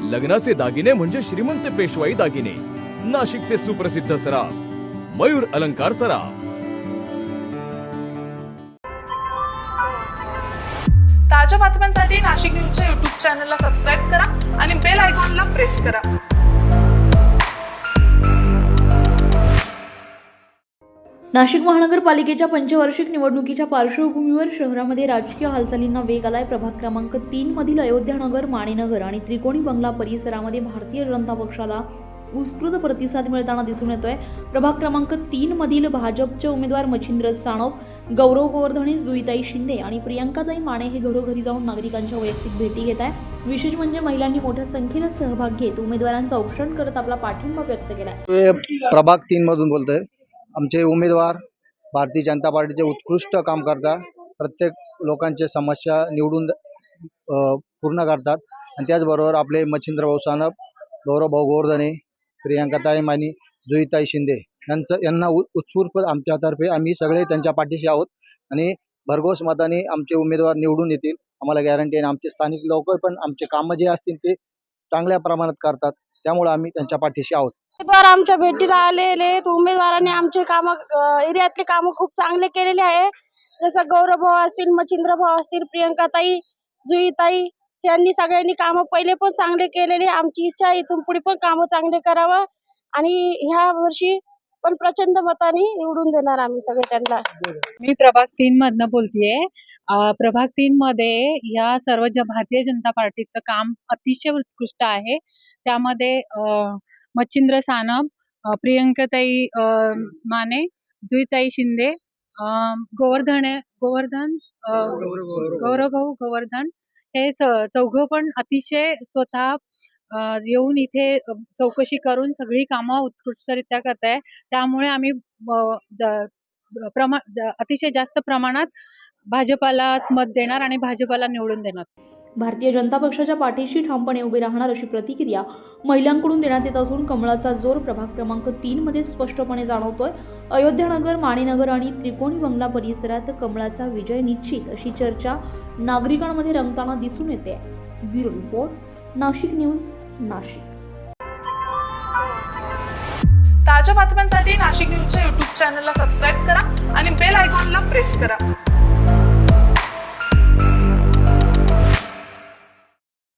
लग्नाचे दागिने म्हणजे श्रीमंत पेशवाई दागिने, नाशिकचे सुप्रसिद्ध सराफ मयूर अलंकार सराफ। ताज्या बातम्यांसाठी नाशिक न्यूजच्या YouTube चॅनलला सबस्क्राईब करा आणि बेल आयकॉनला प्रेस करा। नाशिक महानगरपालिकेच्या पंचवार्षिक निवडणुकीच्या पार्श्वभूमीवर शहरामध्ये राजकीय हालचालींना वेग आलाय। प्रभाग क्रमांक 3 मधील अयोध्यानगर, माणीनगर आणि त्रिकोणी बंगला परिसरामध्ये भारतीय जनता पक्षाला उत्स्फूर्त प्रतिसाद मिळताना दिसून येतोय। प्रभाग क्रमांक 3 मधील भाजपचे उमेदवार मच्छिंद्र सानप, गौरव गोवर्धने, जुईताई शिंदे आणि प्रियंकाताई माने हे घरोघरी जाऊन नागरिकांच्या वैयक्तिक भेटी घेत आहे। विशेष म्हणजे महिलांनी मोठ्या संख्येने सहभाग घेत उमेदवारांचं औक्षण करत आपला पाठिंबा व्यक्त केलाय। प्रभाग 3 मधून बोलतोय। आमचे उमेदवार भारतीय जनता पार्टीचे उत्कृष्ट काम करतात, प्रत्येक लोकांचे समस्या निवडून पूर्ण करतात आणि त्याचबरोबर आपले मच्छिंद्र भाऊ सानप, गौरव भाऊ गोवर्धने, प्रियंकाताई माने, जुईताई शिंदे यांना उत्स्फूर्त आमच्यातर्फे आम्ही सगळे त्यांच्या पाठीशी आहोत आणि भरघोस मताने आमचे उमेदवार निवडून येतील, आम्हाला गॅरंटी आहे। आमचे स्थानिक लोक पण आमचे कामं जे असतील ते चांगल्या प्रमाणात करतात, त्यामुळे आम्ही त्यांच्या पाठीशी आहोत। उमेदवार आमच्या भेटीला आलेले उमेदवारांनी आमचे काम एरियातले काम खूप चांगले केलेले आहे। जसं गौरव भाऊ असतील, मच्छिंद्र भाऊ असतील, प्रियंकाताई, जुईताई यांनी सगळ्यांनी काम पहिले पण चांगले केलेले। आमची इच्छा आहे इथून पुढे पण काम चांगले करावं आणि ह्या वर्षी पण प्रचंड मताने निवडून देणार आम्ही सगळे त्यांना। मी प्रभाग 3 मधनं बोलतेय। प्रभाग 3 मध्ये या सर्व भारतीय जनता पार्टीचं काम अतिशय उत्कृष्ट आहे। त्यामध्ये मच्छिंद्र सानप, प्रियंकाताई माने, जुईताई शिंदे, गौरव भाऊ गोवर्धन हे चौघं पण अतिशय स्वतः येऊन इथे चौकशी करून सगळी कामं उत्कृष्टरित्या करताय। त्यामुळे आम्ही अतिशय जास्त प्रमाणात भाजपालाच मत देणार आणि भाजपाला निवडून देणार। भारतीय जनता पक्षाच्या पाठीशी ठामपणे उभे राहणार अशी प्रतिक्रिया महिलांकडून देण्यात येत असून कमळाचा जोर प्रभाग क्रमांक 3 मध्ये स्पष्टपणे जाणवतोय। अयोध्यानगर, माणीनगर आणि त्रिकोणी बंगला परिसरात कमळाचा विजय निश्चित अशी चर्चा नागरिकांमध्ये रंगताना दिसून येते। Bureau report, Nashik news, Nashik. ताज्या बातम्यांसाठी नाशिक न्यूजच्या YouTube चॅनलला सबस्क्राईब करा आणि बेल आयकॉनला प्रेस करा।